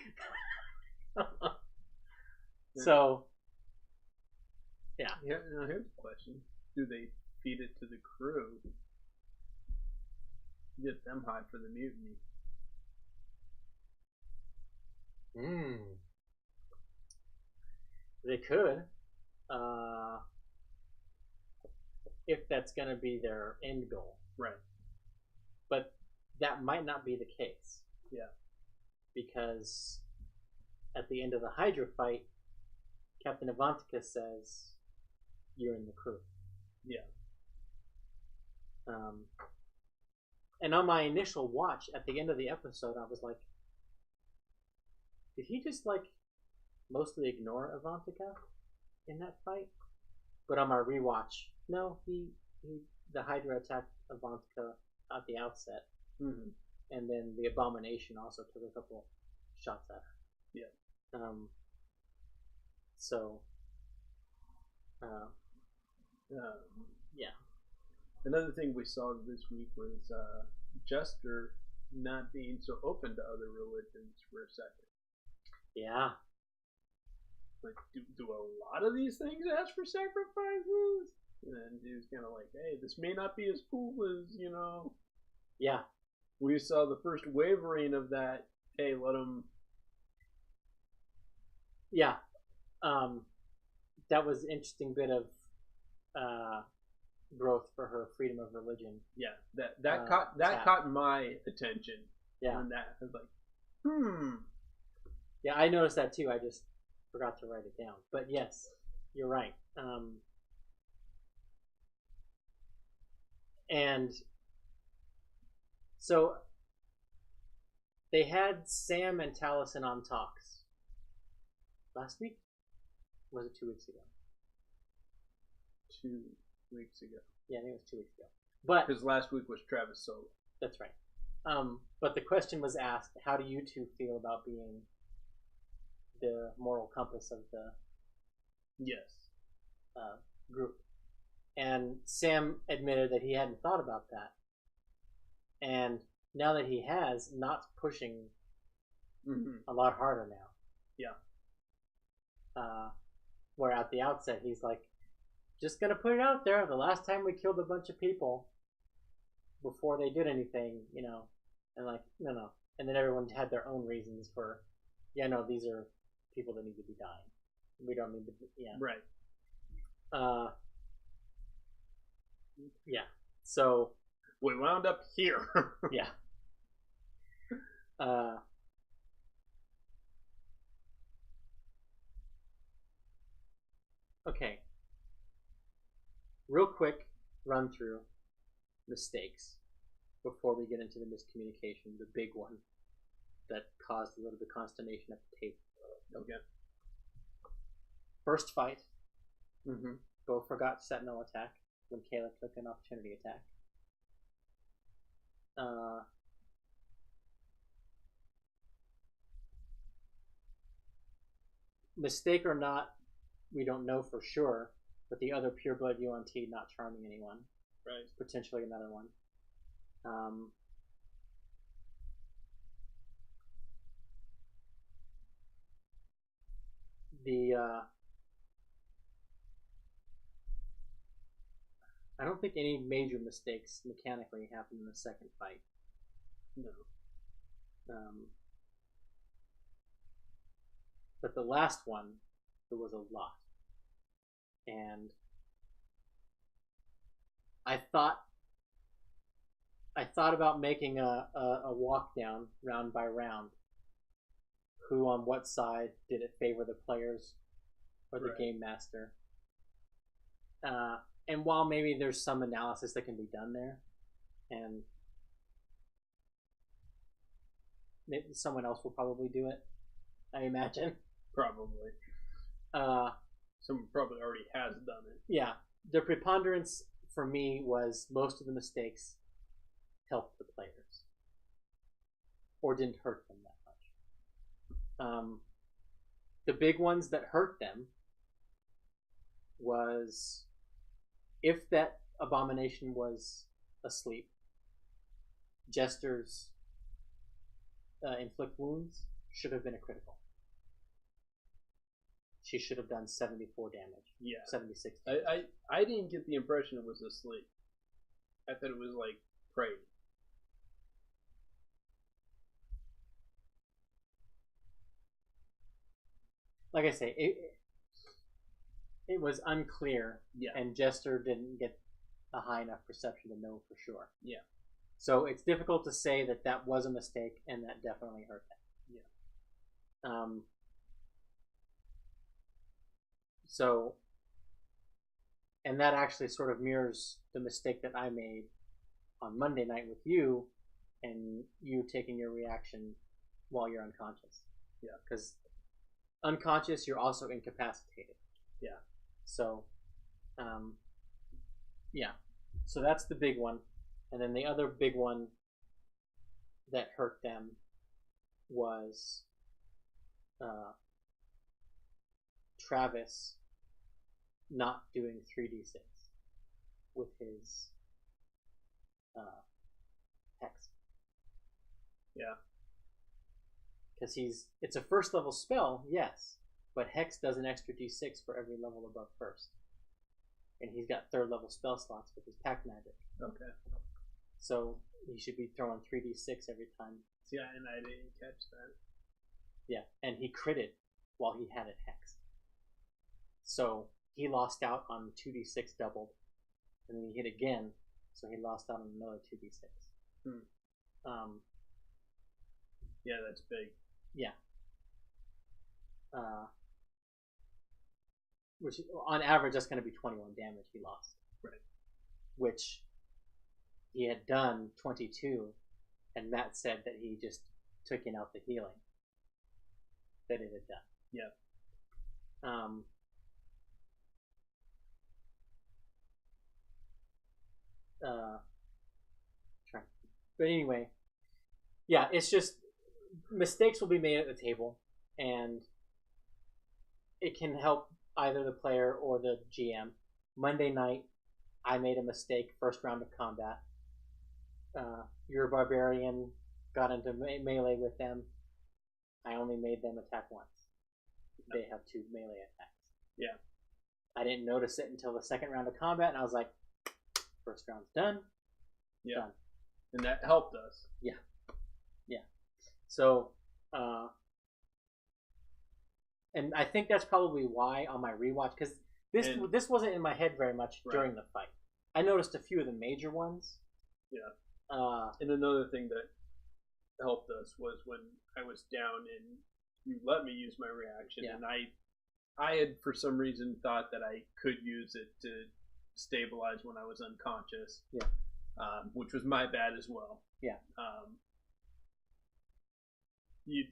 Speaker 1: So, yeah.
Speaker 2: Yeah. Now here's the question: do they feed it to the crew? Get them high for the mutiny.
Speaker 1: They could. If that's going to be their end goal.
Speaker 2: Right.
Speaker 1: But that might not be the case.
Speaker 2: Yeah.
Speaker 1: Because at the end of the Hydra fight, Captain Avantika says, "You're in the crew."
Speaker 2: Yeah.
Speaker 1: And on my initial watch, at the end of the episode, I was like, did he just like mostly ignore Avantika in that fight? But on my rewatch, no, he the Hydra attacked Avantika at the outset, and then the Abomination also took a couple shots at her.
Speaker 2: Yeah.
Speaker 1: So. Yeah.
Speaker 2: Another thing we saw this week was Jester not being so open to other religions for a second.
Speaker 1: Yeah.
Speaker 2: Like, do a lot of these things ask for sacrifices? And he was kind of like, hey, this may not be as cool as, you know.
Speaker 1: Yeah.
Speaker 2: We saw the first wavering of that. Hey, let them.
Speaker 1: Yeah. That was an interesting bit of growth for her freedom of religion.
Speaker 2: Yeah, that caught my attention.
Speaker 1: Yeah.
Speaker 2: And that I was like,
Speaker 1: Yeah, I noticed that too. I just forgot to write it down. But yes, you're right. And so They had Sam and Taliesin on Talks last week. Or was it 2 weeks ago?
Speaker 2: 2 weeks ago.
Speaker 1: Yeah, I think it was 2 weeks ago. But
Speaker 2: because last week was Travis solo.
Speaker 1: That's right. But the question was asked: how do you two feel about being the moral compass of the group? And Sam admitted that he hadn't thought about that, and now that he has, Not's pushing a lot harder now.
Speaker 2: Yeah.
Speaker 1: Where at the outset he's like, just gonna put it out there, the last time we killed a bunch of people before they did anything, and like, no. And then everyone had their own reasons for, these are people that need to be dying. We don't need to be,
Speaker 2: Right.
Speaker 1: Yeah. So
Speaker 2: we wound up here.
Speaker 1: Yeah. Okay. Real quick run through mistakes before we get into the miscommunication, the big one that caused a little bit of consternation at the table.
Speaker 2: Okay.
Speaker 1: First fight. Bo forgot to set no attack when Kela took an opportunity attack. Mistake or not, we don't know for sure, but the other pureblood UNT not charming anyone.
Speaker 2: Right.
Speaker 1: Potentially another one. I don't think any major mistakes mechanically happened in the second fight.
Speaker 2: No.
Speaker 1: But the last one, there was a lot. And I thought about making a walk down round by round. Who on what side did it favor the players or the game master? And while maybe there's some analysis that can be done there, and maybe someone else will probably do it, I imagine.
Speaker 2: Probably. Someone probably already has done it.
Speaker 1: Yeah. The preponderance for me was most of the mistakes helped the players. Or didn't hurt them that much. The big ones that hurt them was if that abomination was asleep, Jester's inflict wounds should have been a critical. She should have done 74 damage.
Speaker 2: Yeah.
Speaker 1: 76 damage.
Speaker 2: I didn't get the impression it was asleep. I thought it was like prayed.
Speaker 1: Like I say, it was unclear, and Jester didn't get a high enough perception to know for sure.
Speaker 2: Yeah.
Speaker 1: So it's difficult to say that was a mistake, and that definitely hurt them.
Speaker 2: Yeah.
Speaker 1: So, and that actually sort of mirrors the mistake that I made on Monday night with you, and you taking your reaction while you're unconscious.
Speaker 2: Yeah.
Speaker 1: Because unconscious, you're also incapacitated.
Speaker 2: Yeah.
Speaker 1: So, yeah. So that's the big one. And then the other big one that hurt them was Travis not doing 3d6 with his hex.
Speaker 2: Yeah.
Speaker 1: Because it's a first level spell, yes, but hex does an extra d6 for every level above first. And he's got third level spell slots with his pack magic.
Speaker 2: Okay.
Speaker 1: So he should be throwing 3d6 every time.
Speaker 2: Yeah, and I didn't catch that.
Speaker 1: Yeah, and he critted while he had it hexed. So he lost out on 2d6 doubled, and then he hit again, so he lost out on another 2d6.
Speaker 2: Yeah, that's big.
Speaker 1: Yeah. Which on average, that's going to be 21 damage he lost.
Speaker 2: Right.
Speaker 1: Which he had done 22, and Matt said that he just taken out the healing that it had done.
Speaker 2: Yeah.
Speaker 1: But anyway, yeah, it's just mistakes will be made at the table, and it can help either the player or the GM. Monday night, I made a mistake first round of combat. Your barbarian got into melee with them. I only made them attack once. They have 2 melee attacks.
Speaker 2: Yeah.
Speaker 1: I didn't notice it until the second round of combat, and I was like, first round's done.
Speaker 2: Yeah.
Speaker 1: Done.
Speaker 2: And that helped us.
Speaker 1: Yeah. So, and I think that's probably why on my rewatch, because this wasn't in my head very much during the fight. I noticed a few of the major ones.
Speaker 2: Yeah. And another thing that helped us was when I was down and you let me use my reaction, and I had for some reason thought that I could use it to stabilize when I was unconscious.
Speaker 1: Yeah.
Speaker 2: Which was my bad as well.
Speaker 1: Yeah.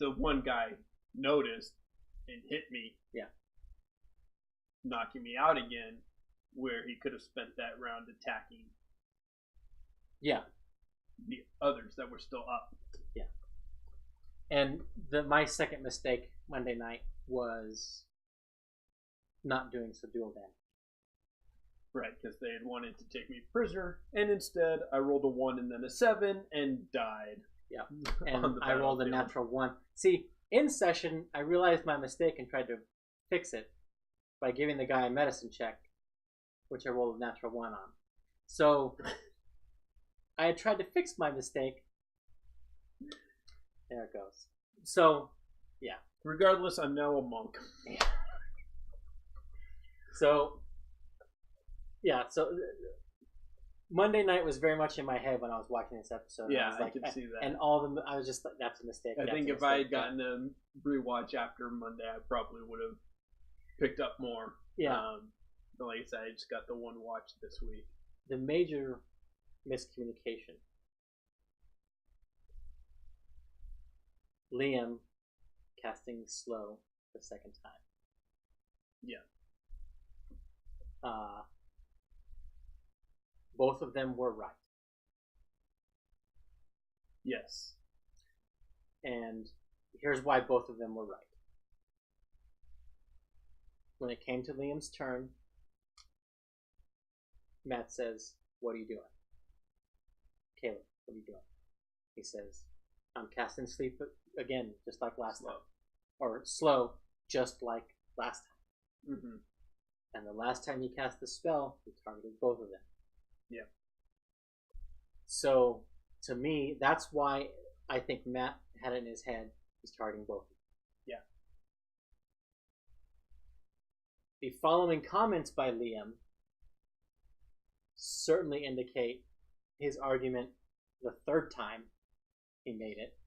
Speaker 2: The one guy noticed and hit me.
Speaker 1: Yeah.
Speaker 2: Knocking me out again, where he could have spent that round attacking.
Speaker 1: Yeah.
Speaker 2: The others that were still up.
Speaker 1: Yeah. And my second mistake Monday night was not doing subdual damage.
Speaker 2: Right, because they had wanted to take me prisoner, and instead I rolled a 1 and then a 7 and died.
Speaker 1: Yeah, and I rolled a natural 1. See, in session, I realized my mistake and tried to fix it by giving the guy a medicine check, which I rolled a natural 1 on. So, I had tried to fix my mistake. There it goes. So, yeah.
Speaker 2: Regardless, I'm now a monk.
Speaker 1: Yeah. So, yeah, so Monday night was very much in my head when I was watching this episode.
Speaker 2: Yeah,
Speaker 1: I
Speaker 2: could see that.
Speaker 1: And I was just like, that's a mistake.
Speaker 2: I think if I had gotten a rewatch after Monday, I probably would have picked up more.
Speaker 1: Yeah.
Speaker 2: But like I said, I just got the one watch this week.
Speaker 1: The major miscommunication. Liam casting slow the second time.
Speaker 2: Yeah.
Speaker 1: Both of them were right.
Speaker 2: Yes.
Speaker 1: And here's why both of them were right. When it came to Liam's turn, Matt says, "What are you doing?" Kela, "What are you doing?" He says, "I'm casting sleep again, just like last time." Or slow, just like last time.
Speaker 2: Mm-hmm.
Speaker 1: And the last time he cast the spell, he targeted both of them.
Speaker 2: Yeah.
Speaker 1: So, to me, that's why I think Matt had it in his head. He's targeting both of them.
Speaker 2: Yeah.
Speaker 1: The following comments by Liam certainly indicate his argument the third time he made it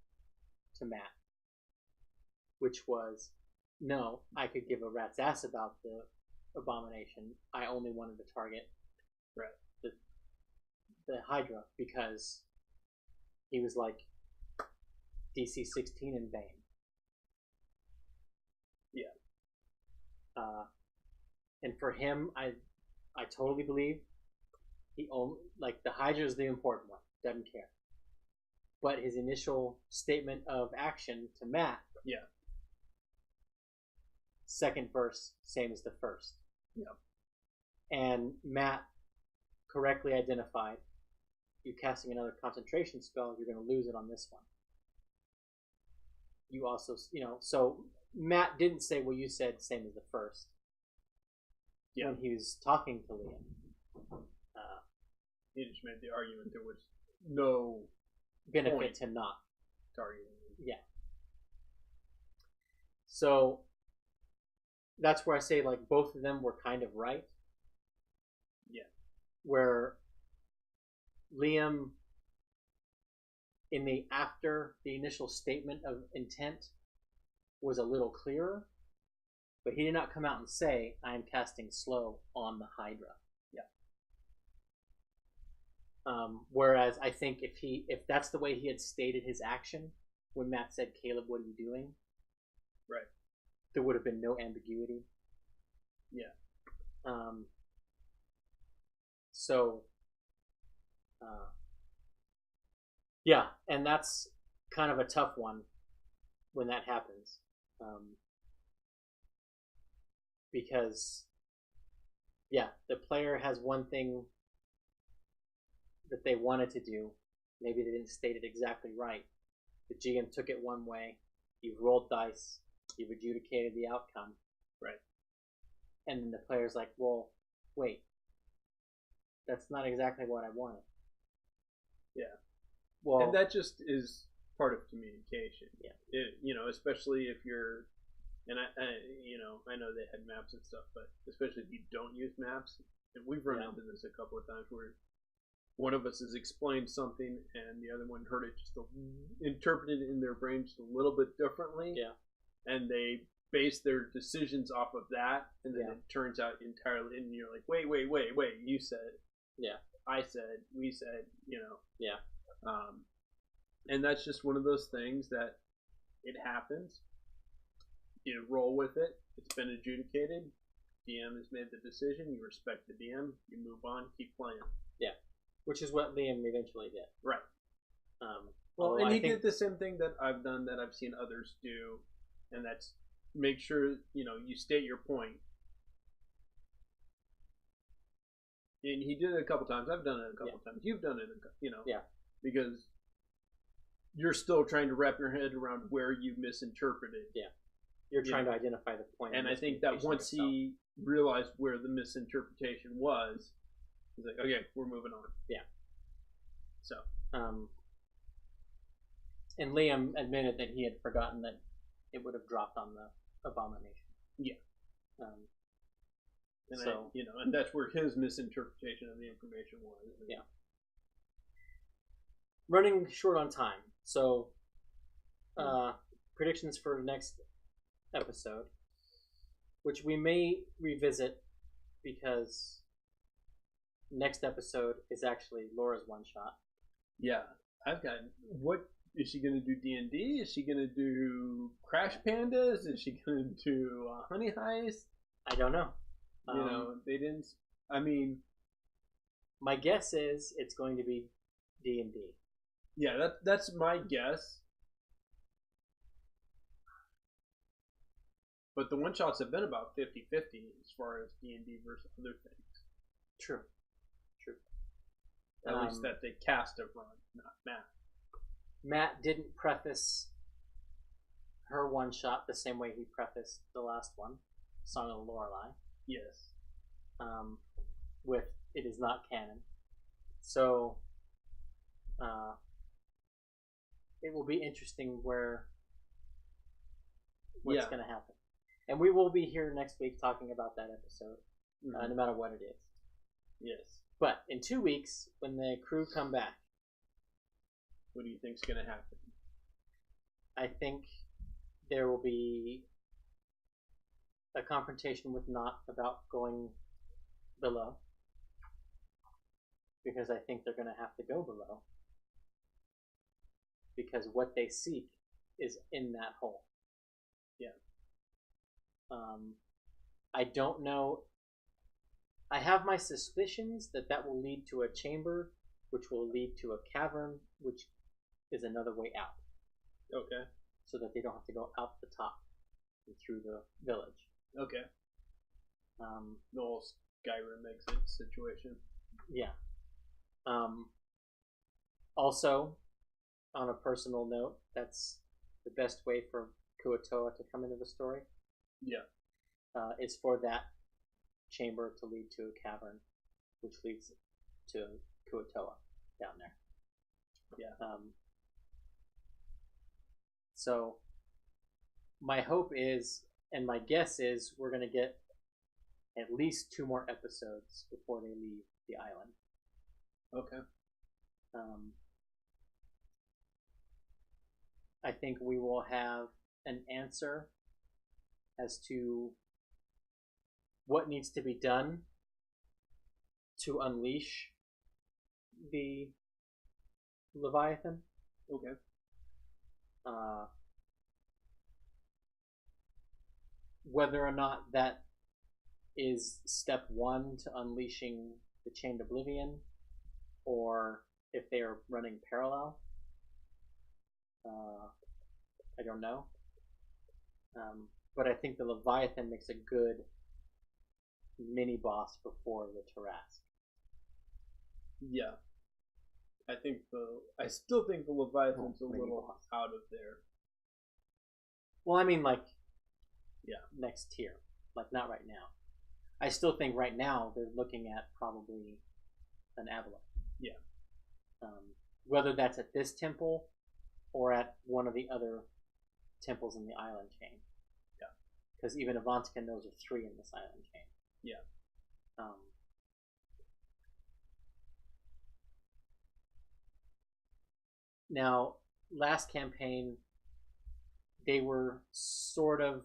Speaker 1: to Matt, which was, no, I could give a rat's ass about the abomination. I only wanted to target the Hydra because he was like DC 16 in vain.
Speaker 2: Yeah.
Speaker 1: And for him, I totally believe he only, like, the Hydra is the important one. Doesn't care. But his initial statement of action to Matt.
Speaker 2: Yeah.
Speaker 1: Second verse, same as the first.
Speaker 2: Yeah.
Speaker 1: And Matt correctly identified, you casting another concentration spell, you're going to lose it on this one. You also, so Matt didn't say what you said, same as the first.
Speaker 2: Yeah.
Speaker 1: When he was talking to Liam.
Speaker 2: He just made the argument there was no
Speaker 1: benefit to not
Speaker 2: targeting.
Speaker 1: Yeah. So that's where I say, like, both of them were kind of right.
Speaker 2: Yeah.
Speaker 1: Where Liam, after the initial statement of intent, was a little clearer, but he did not come out and say, I am casting slow on the Hydra.
Speaker 2: Yeah.
Speaker 1: Whereas I think if that's the way he had stated his action, when Matt said, "Caleb, what are you doing?"
Speaker 2: Right.
Speaker 1: There would have been no ambiguity.
Speaker 2: Yeah.
Speaker 1: So, yeah, and that's kind of a tough one when that happens, because, yeah, the player has one thing that they wanted to do. Maybe they didn't state it exactly right. The GM took it one way. You've rolled dice. You've adjudicated the outcome.
Speaker 2: Right.
Speaker 1: And then the player's like, well, wait. That's not exactly what I wanted.
Speaker 2: Yeah.
Speaker 1: Well,
Speaker 2: and that just is part of communication.
Speaker 1: Yeah.
Speaker 2: Especially if you're, and I know they had maps and stuff, but especially if you don't use maps, and we've run into this a couple of times where one of us has explained something and the other one heard it interpreted it in their brain just a little bit differently.
Speaker 1: Yeah.
Speaker 2: And they base their decisions off of that, and then it turns out entirely, and you're like, wait, you said,
Speaker 1: yeah,
Speaker 2: I said, we said,
Speaker 1: yeah.
Speaker 2: And that's just one of those things that it happens. You roll with it. It's been adjudicated. DM has made the decision. You respect the DM. You move on. Keep playing.
Speaker 1: Yeah, which is what Liam eventually did.
Speaker 2: Right.
Speaker 1: Well,
Speaker 2: and he did the same thing that I've done, that I've seen others do, and that's make sure you state your point. And he did it a couple times. I've done it a couple times. You've done it,
Speaker 1: Yeah.
Speaker 2: Because you're still trying to wrap your head around where you misinterpreted.
Speaker 1: Yeah. You're trying to identify the point.
Speaker 2: And I think that once he realized where the misinterpretation was, he's like, okay, we're moving on.
Speaker 1: Yeah.
Speaker 2: So.
Speaker 1: And Liam admitted that he had forgotten that it would have dropped on the abomination.
Speaker 2: Yeah.
Speaker 1: And
Speaker 2: so, and that's where his misinterpretation of the information was.
Speaker 1: Yeah. Running short on time. So, predictions for next episode, which we may revisit because next episode is actually Laura's one shot.
Speaker 2: Yeah. I've got, what is she going to do? D&D? Is she going to do Crash Pandas? Is she going to do Honey Heist?
Speaker 1: I don't know.
Speaker 2: They didn't. I mean,
Speaker 1: my guess is it's going to be D&D.
Speaker 2: Yeah, that's my guess. But the one-shots have been about 50-50 as far as D&D versus other things.
Speaker 1: True.
Speaker 2: At least that they cast have run, not Matt.
Speaker 1: Matt didn't preface her one-shot the same way he prefaced the last one, Song of the Lorelei.
Speaker 2: Yes.
Speaker 1: With it is not canon. So, it will be interesting what's going to happen. And we will be here next week talking about that episode, no matter what it is.
Speaker 2: Yes.
Speaker 1: But in 2 weeks, when the crew come back,
Speaker 2: what do you think's going to happen?
Speaker 1: I think there will be a confrontation with Knot about going below, because I think they're going to have to go below, because what they seek is in that hole.
Speaker 2: Yeah.
Speaker 1: I don't know. I have my suspicions that will lead to a chamber, which will lead to a cavern, which is another way out.
Speaker 2: Okay.
Speaker 1: So that they don't have to go out the top and through the village.
Speaker 2: Okay. The whole Skyrim exit situation.
Speaker 1: Yeah. Also, on a personal note, that's the best way for Kuatoa to come into the story.
Speaker 2: Yeah.
Speaker 1: Is for that chamber to lead to a cavern, which leads to Kuatoa down there.
Speaker 2: Yeah.
Speaker 1: So, my hope is, and my guess is, we're going to get at least 2 more episodes before they leave the island.
Speaker 2: Okay.
Speaker 1: I think we will have an answer as to what needs to be done to unleash the Leviathan.
Speaker 2: Okay.
Speaker 1: Whether or not that is step one to unleashing the Chained Oblivion, or if they are running parallel, I don't know. But I think the Leviathan makes a good mini boss before the Tarrasque.
Speaker 2: Yeah. I still think the Leviathan's a little
Speaker 1: boss.
Speaker 2: out of there.
Speaker 1: Well, I mean, like,
Speaker 2: yeah,
Speaker 1: next tier, like not right now. I still think right now they're looking at probably an Avalon.
Speaker 2: Yeah.
Speaker 1: Whether that's at this temple or at one of the other temples in the island chain.
Speaker 2: Yeah.
Speaker 1: Because even Avantika knows there's 3 in this island chain.
Speaker 2: Yeah.
Speaker 1: Now, last campaign, they were sort of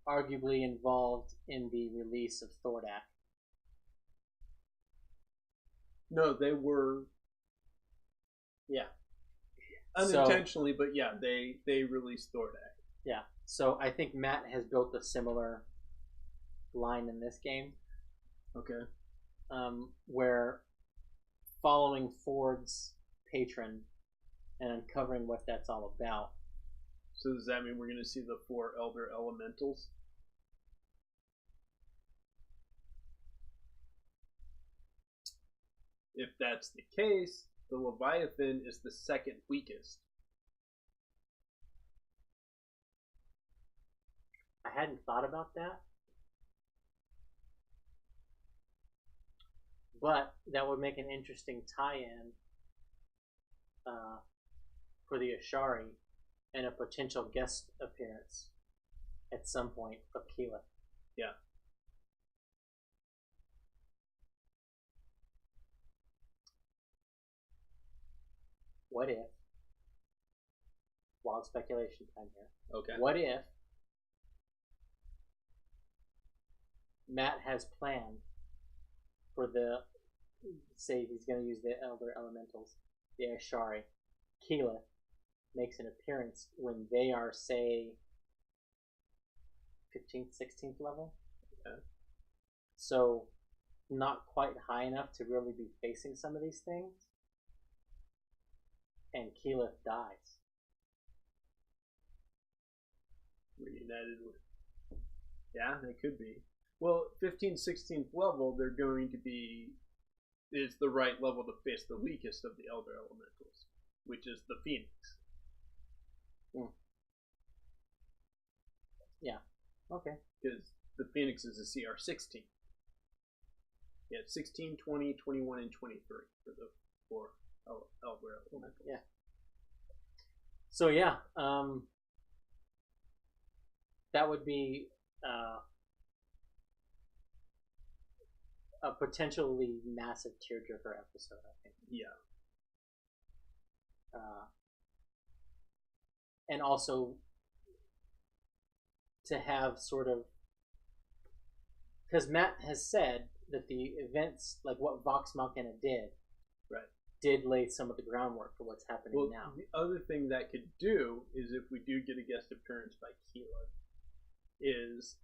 Speaker 1: arguably involved in the release of Thordak.
Speaker 2: No, they were. Yeah. Unintentionally, but yeah, they released Thordak.
Speaker 1: Yeah. So I think Matt has built a similar line in this game.
Speaker 2: Okay.
Speaker 1: Where following Ford's patron and uncovering what that's all about.
Speaker 2: So does that mean we're going to see the 4 Elder Elementals? If that's the case, the Leviathan is the second weakest.
Speaker 1: I hadn't thought about that. But that would make an interesting tie-in for the Ashari and a potential guest appearance at some point of Kela.
Speaker 2: Yeah.
Speaker 1: What if, wild speculation time here,
Speaker 2: Okay.
Speaker 1: what if Matt has planned for the, say he's going to use the Elder Elementals, the Ashari, Kela makes an appearance when they are, say, 15th, 16th level.
Speaker 2: Okay.
Speaker 1: So, not quite high enough to really be facing some of these things. And Kela dies.
Speaker 2: Reunited with. Yeah, they could be. Well, 15th, 16th level, they're going to be. Is the right level to face the weakest of the Elder Elementals, which is the Phoenix.
Speaker 1: Yeah. Okay.
Speaker 2: Because the Phoenix is a CR 16. Yeah, 16, 20, 21, and 23 for the 4 Elder Elementals.
Speaker 1: Yeah. So yeah, that would be a potentially massive tearjerker episode, I think.
Speaker 2: Yeah.
Speaker 1: And also to have sort of, because Matt has said that the events, like what Vox Machina did,
Speaker 2: right,
Speaker 1: did lay some of the groundwork for what's happening now.
Speaker 2: The other thing that could do is, if we do get a guest appearance by Kela, is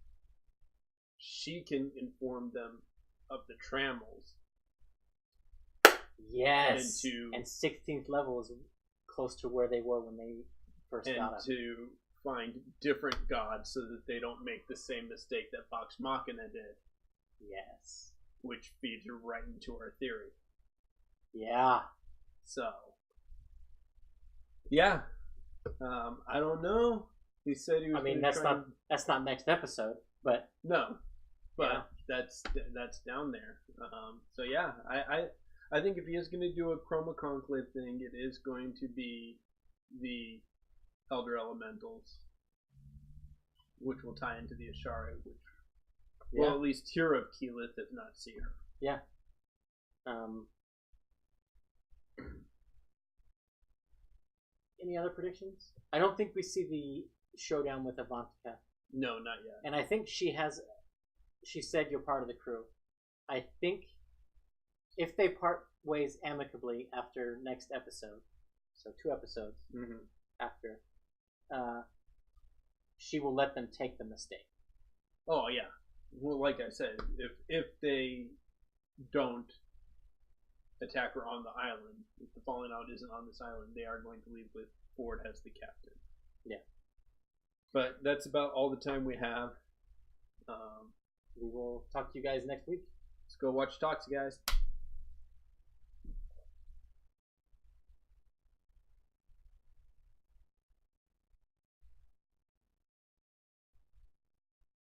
Speaker 2: she can inform them of the trammels.
Speaker 1: Yes. And 16th level is close to where they were when they first got it.
Speaker 2: And to find different gods so that they don't make the same mistake that Vox Machina did.
Speaker 1: Yes.
Speaker 2: Which feeds right into our theory.
Speaker 1: Yeah.
Speaker 2: So. Yeah. I don't know. He said he was.
Speaker 1: I mean, that's not next episode, but
Speaker 2: no. But yeah. that's down there. So yeah, I think if he is going to do a Chroma Conclave thing, it is going to be the Elder Elementals, which will tie into the Ashari, which will at least hear of Keyleth, if not see her.
Speaker 1: Yeah. Any other predictions? I don't think we see the showdown with Avantika.
Speaker 2: No, not yet.
Speaker 1: And I think she said you're part of the crew. I think if they part ways amicably after next episode, so 2 episodes
Speaker 2: Mm-hmm.
Speaker 1: after, she will let them take the mistake.
Speaker 2: Oh yeah. Well, like I said, if they don't attack her on the island, if the Falling Out isn't on this island, they are going to leave with Ford as the captain.
Speaker 1: Yeah.
Speaker 2: But that's about all the time we have.
Speaker 1: We will talk to you guys next week.
Speaker 2: Let's go watch Talks, guys.